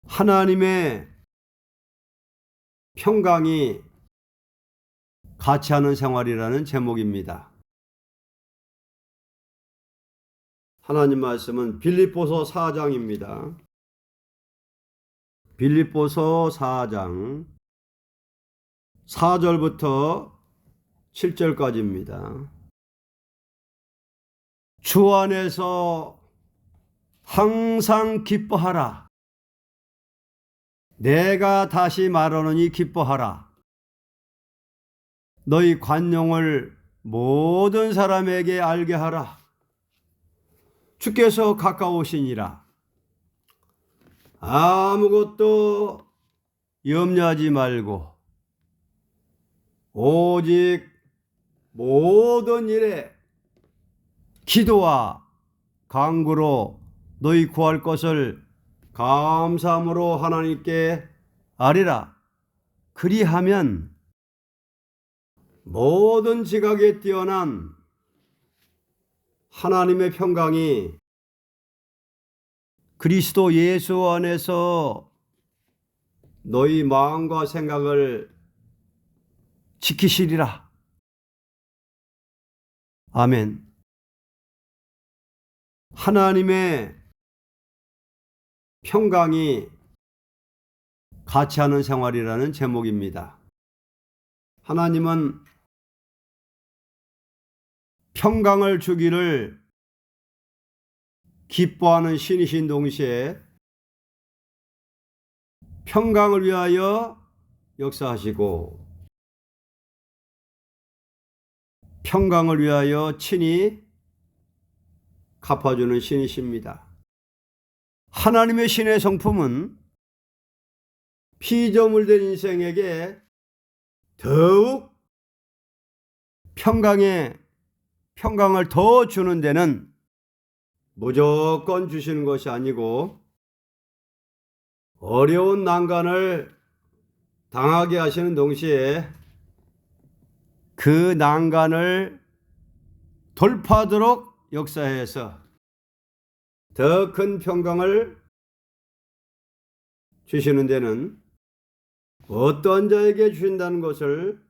하나님의 평강이 같이 하는 생활이라는 제목입니다. 하나님 말씀은 빌립보서 4장입니다. 빌립보서 4장 4절부터 7절까지입니다. 주 안에서 항상 기뻐하라. 내가 다시 말하노니 기뻐하라. 너희 관용을 모든 사람에게 알게 하라. 주께서 가까우시니라. 아무것도 염려하지 말고 오직 모든 일에 기도와 간구로 너희 구할 것을 감사함으로 하나님께 아뢰라. 그리하면 모든 지각에 뛰어난 하나님의 평강이 그리스도 예수 안에서 너희 마음과 생각을 지키시리라. 아멘. 하나님의 평강이 같이 하는 생활이라는 제목입니다. 하나님은 평강을 주기를 기뻐하는 신이신 동시에 평강을 위하여 역사하시고 평강을 위하여 친히 갚아주는 신이십니다. 하나님의 신의 성품은 피조물된 인생에게 더욱 평강을 더 주는 데는 무조건 주시는 것이 아니고 어려운 난관을 당하게 하시는 동시에 그 난관을 돌파하도록 역사해서 더 큰 평강을 주시는 데는 어떤 자에게 주신다는 것을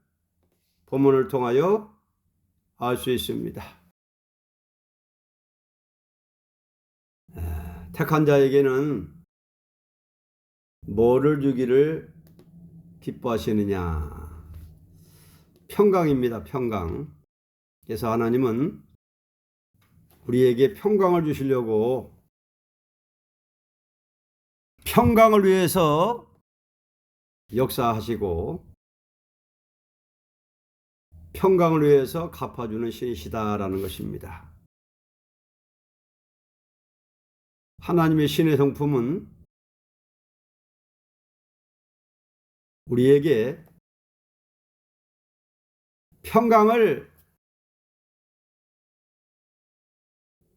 본문을 통하여 알 수 있습니다. 택한 자에게는 뭐를 주기를 기뻐하시느냐? 평강입니다. 평강. 그래서 하나님은 우리에게 평강을 주시려고 평강을 위해서 역사하시고 평강을 위해서 갚아주는 신이시다라는 것입니다. 하나님의 신의 성품은 우리에게 평강을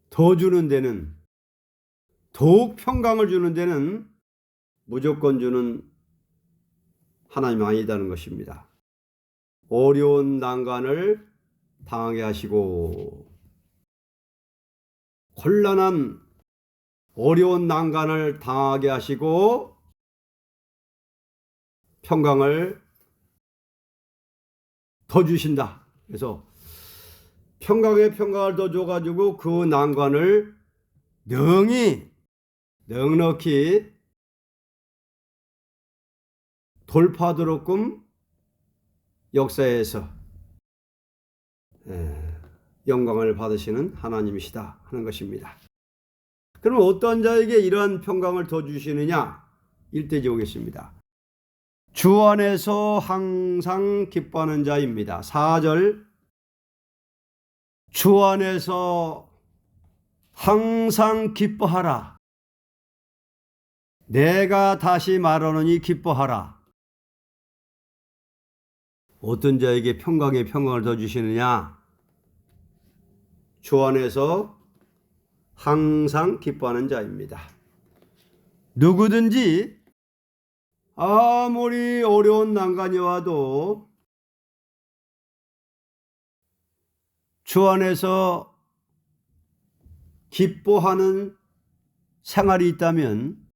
더 주는 데는, 더욱 평강을 주는 데는 무조건 주는 하나님 아니다는 것입니다. 어려운 난관을 당하게 하시고 곤란한 어려운 난관을 당하게 하시고 평강을 더 주신다. 그래서 평강에 평강을 더 줘가지고 그 난관을 넉넉히 돌파하도록끔 역사에서 영광을 받으시는 하나님이시다 하는 것입니다. 그럼 어떤 자에게 이러한 평강을 더 주시느냐? 1대 지옥이십니다. 주 안에서 항상 기뻐하는 자입니다. 4절 주 안에서 항상 기뻐하라. 내가 다시 말하노니 기뻐하라. 어떤 자에게 평강에 평강을 더 주시느냐? 주 안에서 항상 기뻐하는 자입니다. 누구든지 아무리 어려운 난관이 와도 주 안에서 기뻐하는 생활이 있다면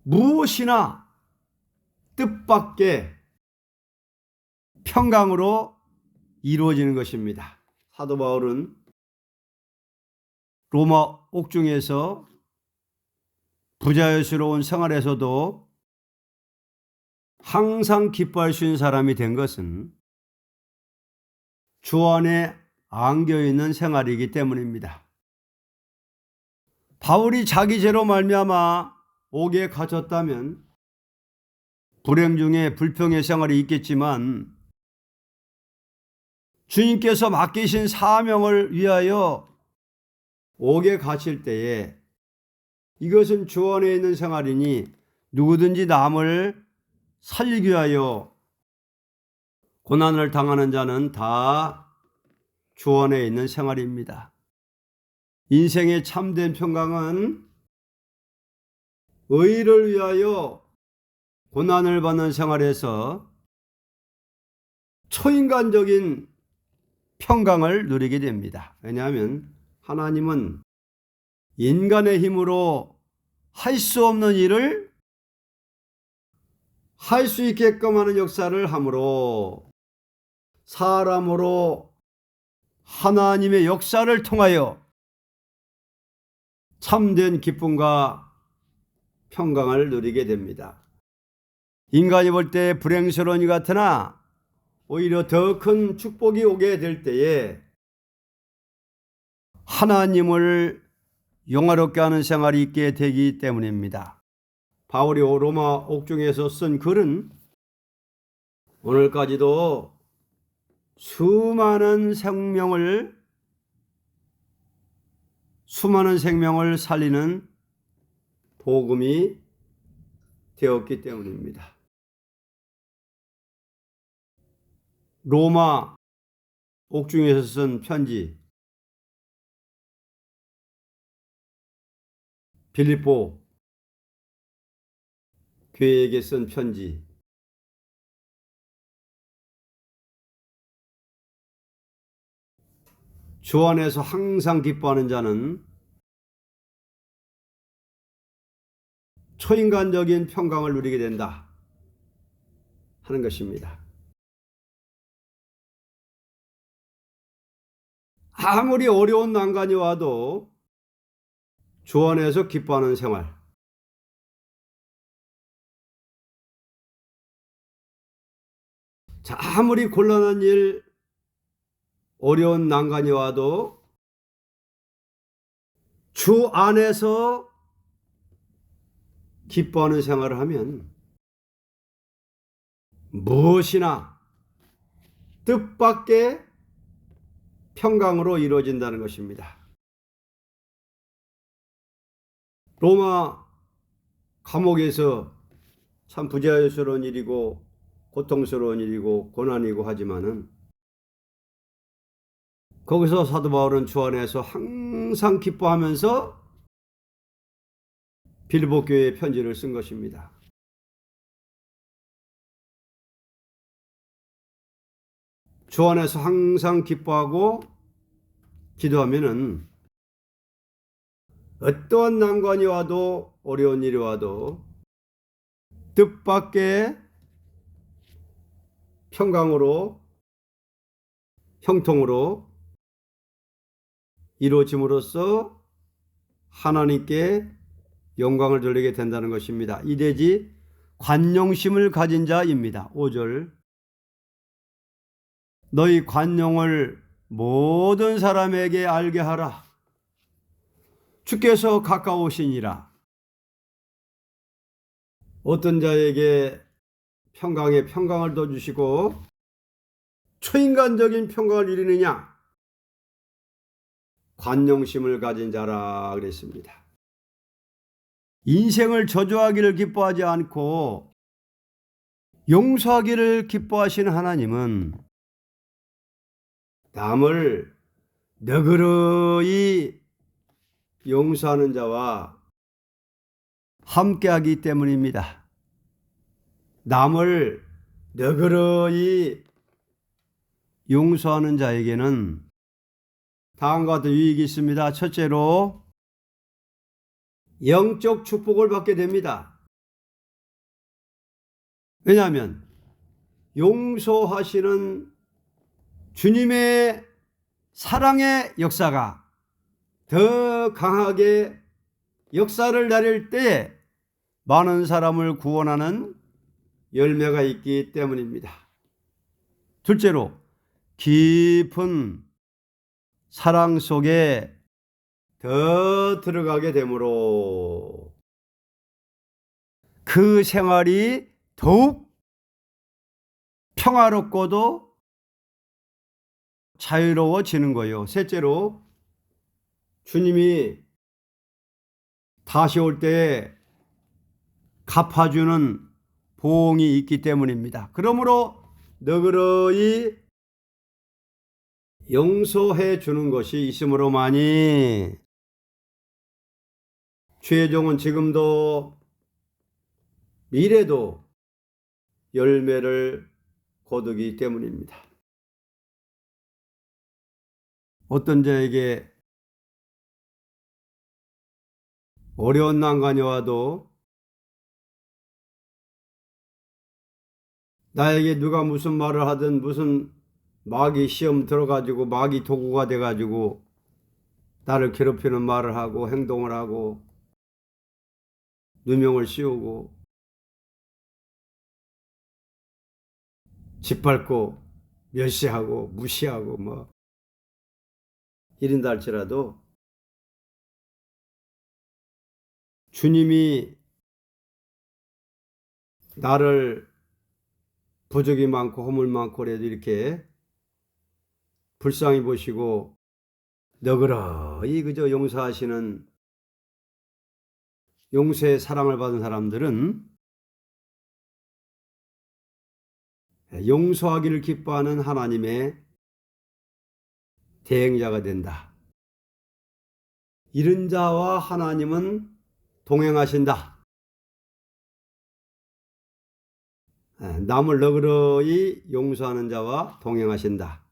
무엇이나 뜻밖의 평강으로 이루어지는 것입니다. 사도 바울은 로마 옥중에서 부자유스러운 생활에서도 항상 기뻐할 수 있는 사람이 된 것은 주 안에 안겨 있는 생활이기 때문입니다. 바울이 자기 죄로 말미암아 옥에 갇혔다면 불행 중에 불평의 생활이 있겠지만 주님께서 맡기신 사명을 위하여 옥에 갇힐 때에 이것은 주 안에 있는 생활이니 누구든지 남을 살리기 위하여 고난을 당하는 자는 다 주 안에 있는 생활입니다. 인생의 참된 평강은 의를 위하여 고난을 받는 생활에서 초인간적인 평강을 누리게 됩니다. 왜냐하면 하나님은 인간의 힘으로 할 수 없는 일을 할 수 있게끔 하는 역사를 함으로 사람으로 하나님의 역사를 통하여 참된 기쁨과 평강을 누리게 됩니다. 인간이 볼 때 불행스러운 일 같으나 오히려 더 큰 축복이 오게 될 때에 하나님을 영화롭게 하는 생활이 있게 되기 때문입니다. 바울이 로마 옥중에서 쓴 글은 오늘까지도 수많은 생명을 살리는 복음이 되었기 때문입니다. 로마 옥중에서 쓴 편지, 빌립보 교회에게 쓴 편지, 주 안에서 항상 기뻐하는 자는 초인간적인 평강을 누리게 된다 하는 것입니다. 아무리 어려운 난관이 와도 주 안에서 기뻐하는 생활, 자, 아무리 곤란한 일, 어려운 난관이 와도 주 안에서 기뻐하는 생활을 하면 무엇이나 뜻밖의 평강으로 이루어진다는 것입니다. 로마 감옥에서 참 부자유스러운 일이고 고통스러운 일이고 고난이고 하지만은 거기서 사도 바울은 주 안에서 항상 기뻐하면서 빌립보 교회에 편지를 쓴 것입니다. 주 안에서 항상 기뻐하고 기도하면은 어떠한 난관이 와도 어려운 일이 와도 뜻밖의 평강으로 형통으로 이루어짐으로써 하나님께 영광을 돌리게 된다는 것입니다. 이래지 관용심을 가진 자입니다. 5절 너희 관용을 모든 사람에게 알게 하라. 주께서 가까우시니라. 어떤 자에게 평강에 평강을 더 주시고 초인간적인 평강을 이루느냐? 관용심을 가진 자라 그랬습니다. 인생을 저주하기를 기뻐하지 않고 용서하기를 기뻐하시는 하나님은 남을 너그러이 용서하는 자와 함께하기 때문입니다. 남을 너그러이 용서하는 자에게는 다음과 같은 유익이 있습니다. 첫째로 영적 축복을 받게 됩니다. 왜냐하면 용서하시는 주님의 사랑의 역사가 더 강하게 역사를 다릴 때에 많은 사람을 구원하는 열매가 있기 때문입니다. 둘째로, 깊은 사랑 속에 더 들어가게 되므로 그 생활이 더욱 평화롭고도 자유로워지는 거예요. 셋째로, 주님이 다시 올 때에 갚아주는 보응이 있기 때문입니다. 그러므로 너그러이 용서해 주는 것이 있으므로만이 주의 종은 지금도 미래도 열매를 거두기 때문입니다. 어떤 자에게 어려운 난관이 와도 나에게 누가 무슨 말을 하든 무슨 마귀 시험 들어가지고 마귀 도구가 돼가지고 나를 괴롭히는 말을 하고 행동을 하고 누명을 씌우고 짓밟고 멸시하고 무시하고 뭐 이른다 할지라도 주님이 나를 부족이 많고 허물 많고 그래도 이렇게 불쌍히 보시고 너그러이 그저 용서하시는 용서의 사랑을 받은 사람들은 용서하기를 기뻐하는 하나님의 대행자가 된다. 이런 자와 하나님은 동행하신다. 남을 너그러이 용서하는 자와 동행하신다.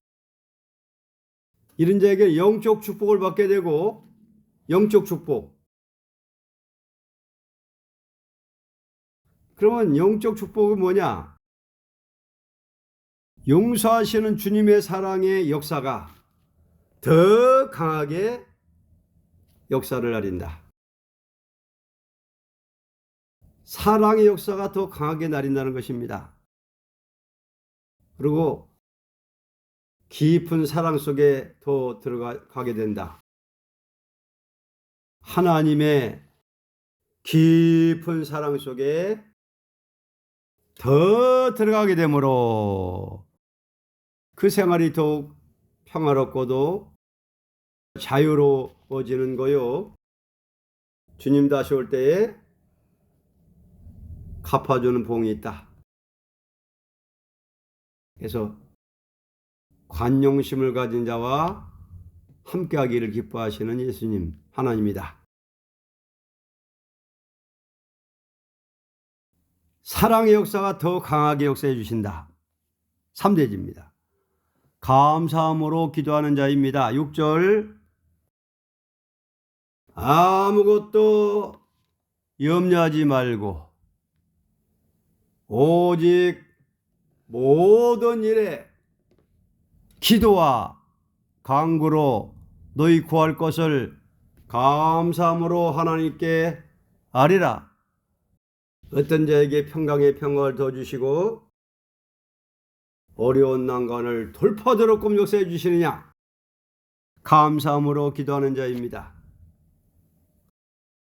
이런 자에게 영적 축복을 받게 되고, 영적 축복. 그러면 영적 축복은 뭐냐? 용서하시는 주님의 사랑의 역사가 더 강하게 역사를 나린다. 사랑의 역사가 더 강하게 나린다는 것입니다. 그리고 깊은 사랑 속에 더 들어가게 된다. 하나님의 깊은 사랑 속에 더 들어가게 되므로 그 생활이 더욱 평화롭고도 자유로워지는 거요. 주님 다시 올 때에 갚아주는 봉이 있다. 그래서 관용심을 가진 자와 함께하기를 기뻐하시는 예수님, 하나님이다. 사랑의 역사가 더 강하게 역사해 주신다. 3대지입니다. 감사함으로 기도하는 자입니다. 6절, 아무것도 염려하지 말고 오직 모든 일에 기도와 간구로 너희 구할 것을 감사함으로 하나님께 아뢰라. 어떤 자에게 평강의 평강을 더 주시고 어려운 난관을 돌파하도록 역사해 주시느냐? 감사함으로 기도하는 자입니다.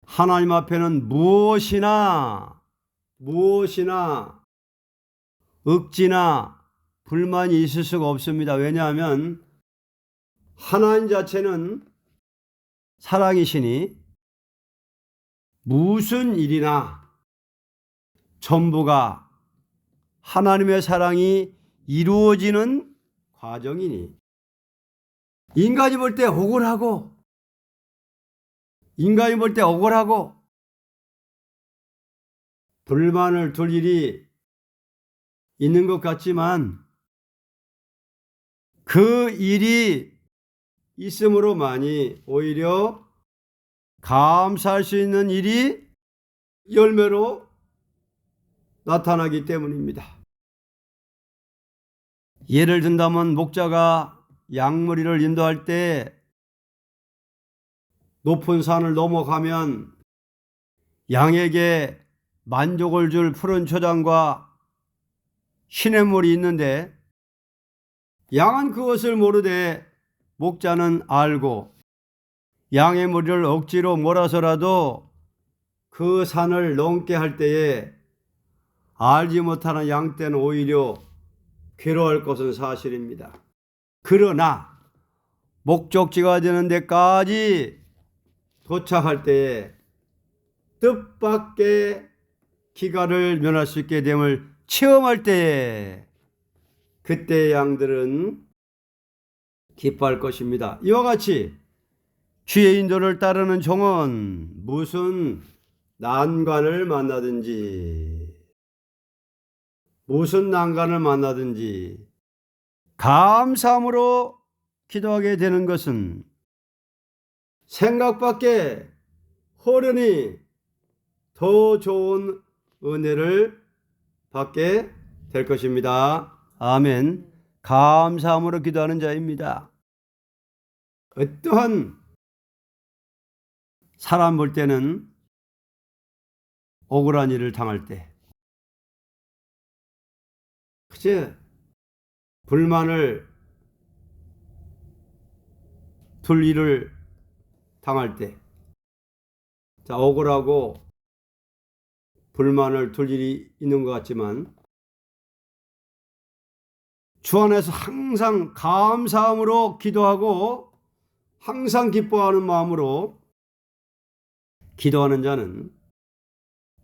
하나님 앞에는 무엇이나 억지나 불만이 있을 수가 없습니다. 왜냐하면 하나님 자체는 사랑이시니 무슨 일이나 전부가 하나님의 사랑이 이루어지는 과정이니 인간이 볼 때 억울하고 불만을 둘 일이 있는 것 같지만 그 일이 있음으로만이 오히려 감사할 수 있는 일이 열매로 나타나기 때문입니다. 예를 든다면 목자가 양머리를 인도할 때 높은 산을 넘어가면 양에게 만족을 줄 푸른 초장과 시냇물이 있는데 양은 그것을 모르되 목자는 알고 양의 머리를 억지로 몰아서라도 그 산을 넘게 할 때에 알지 못하는 양 떼는 오히려 괴로워할 것은 사실입니다. 그러나 목적지가 되는 데까지 도착할 때에 뜻밖의 기가를 면할 수 있게 됨을 체험할 때에 그때 양들은 기뻐할 것입니다. 이와 같이 주의 인도를 따르는 종은 무슨 난관을 만나든지 감사함으로 기도하게 되는 것은 생각밖에 호련히 더 좋은 은혜를 받게 될 것입니다. 아멘. 감사함으로 기도하는 자입니다. 어떠한 사람 볼 때는 억울한 일을 당할 때, 그저 불만을 둘 일을 당할 때, 자, 억울하고 불만을 둘 일이 있는 것 같지만 주 안에서 항상 감사함으로 기도하고 항상 기뻐하는 마음으로 기도하는 자는,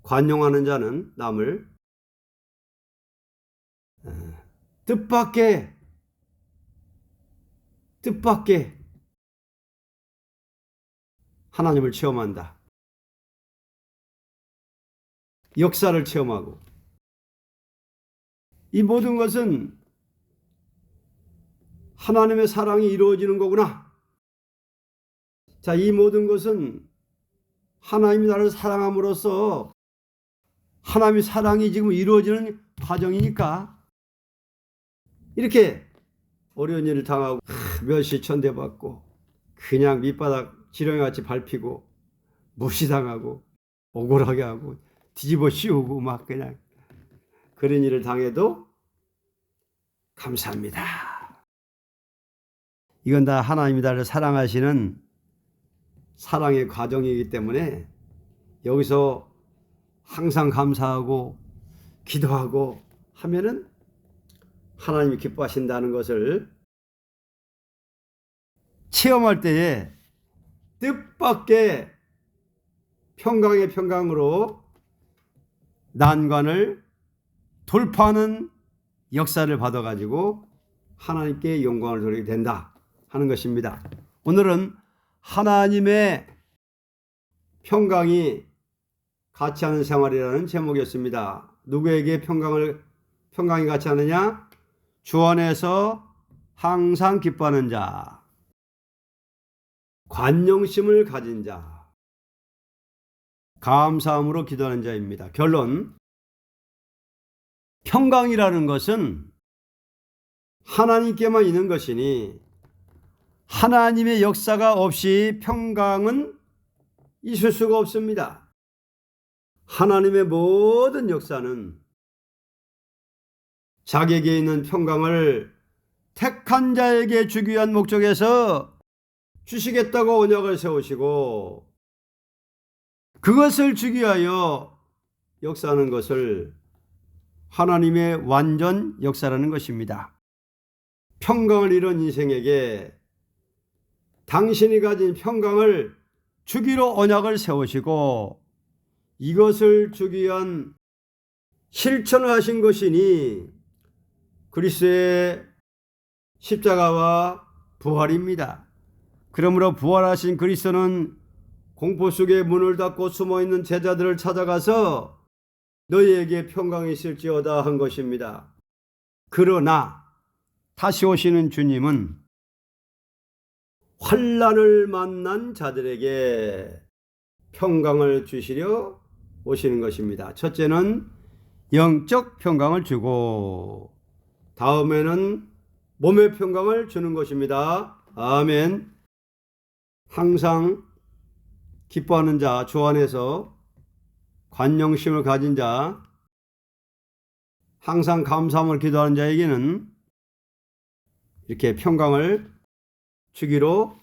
관용하는 자는 남을 뜻밖의 하나님을 체험한다. 역사를 체험하고, 이 모든 것은 하나님의 사랑이 이루어지는 거구나. 자, 이 모든 것은 하나님이 나를 사랑함으로써 하나님의 사랑이 지금 이루어지는 과정이니까 이렇게 어려운 일을 당하고 멸시 천대받고 그냥 밑바닥 지렁이같이 밟히고 무시당하고 억울하게 하고 뒤집어 씌우고 막 그냥 그런 일을 당해도 감사합니다. 이건 다 하나님이 나를 사랑하시는 사랑의 과정이기 때문에 여기서 항상 감사하고 기도하고 하면은 하나님이 기뻐하신다는 것을 체험할 때에 뜻밖의 평강의 평강으로 난관을 돌파하는 역사를 받아가지고 하나님께 영광을 돌리게 된다 하는 것입니다. 오늘은 하나님의 평강이 같이 하는 생활이라는 제목이었습니다. 누구에게 평강이 같이 하느냐? 주 안에서 항상 기뻐하는 자, 관용심을 가진 자, 감사함으로 기도하는 자입니다. 결론, 평강이라는 것은 하나님께만 있는 것이니 하나님의 역사가 없이 평강은 있을 수가 없습니다. 하나님의 모든 역사는 자기에게 있는 평강을 택한 자에게 주기 위한 목적에서 주시겠다고 언약을 세우시고 그것을 주기 위하여 역사하는 것을 하나님의 완전 역사라는 것입니다. 평강을 잃은 인생에게 당신이 가진 평강을 주기로 언약을 세우시고 이것을 주기 위한 실천을 하신 것이니 그리스도의 십자가와 부활입니다. 그러므로 부활하신 그리스도는 공포 속에 문을 닫고 숨어있는 제자들을 찾아가서 너희에게 평강이 있을지어다 한 것입니다. 그러나 다시 오시는 주님은 환난을 만난 자들에게 평강을 주시려 오시는 것입니다. 첫째는 영적 평강을 주고 다음에는 몸의 평강을 주는 것입니다. 아멘. 항상 기뻐하는 자, 주 안에서 관용심을 가진 자, 항상 감사함을 기도하는 자에게는 이렇게 평강을 주기로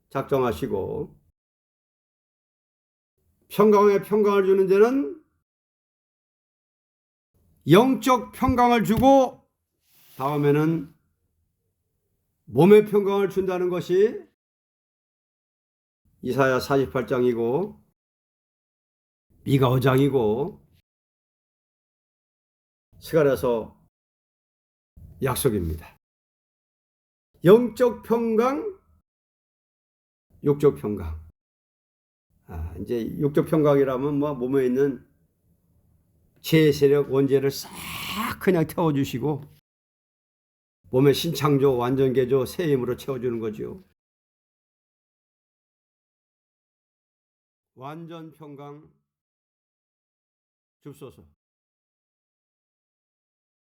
작정하시고, 평강을 주는 자는 영적 평강을 주고 다음에는 몸의 평강을 준다는 것이 이사야 48장이고 미가 5장이고 스가랴서 약속입니다. 영적 평강, 육적 평강. 이제 육적 평강이라면 몸에 있는 제 세력 원죄를 싹 그냥 태워주시고 몸의 신창조, 완전개조, 새 힘으로 채워주는 거죠. 완전 평강 줍소서.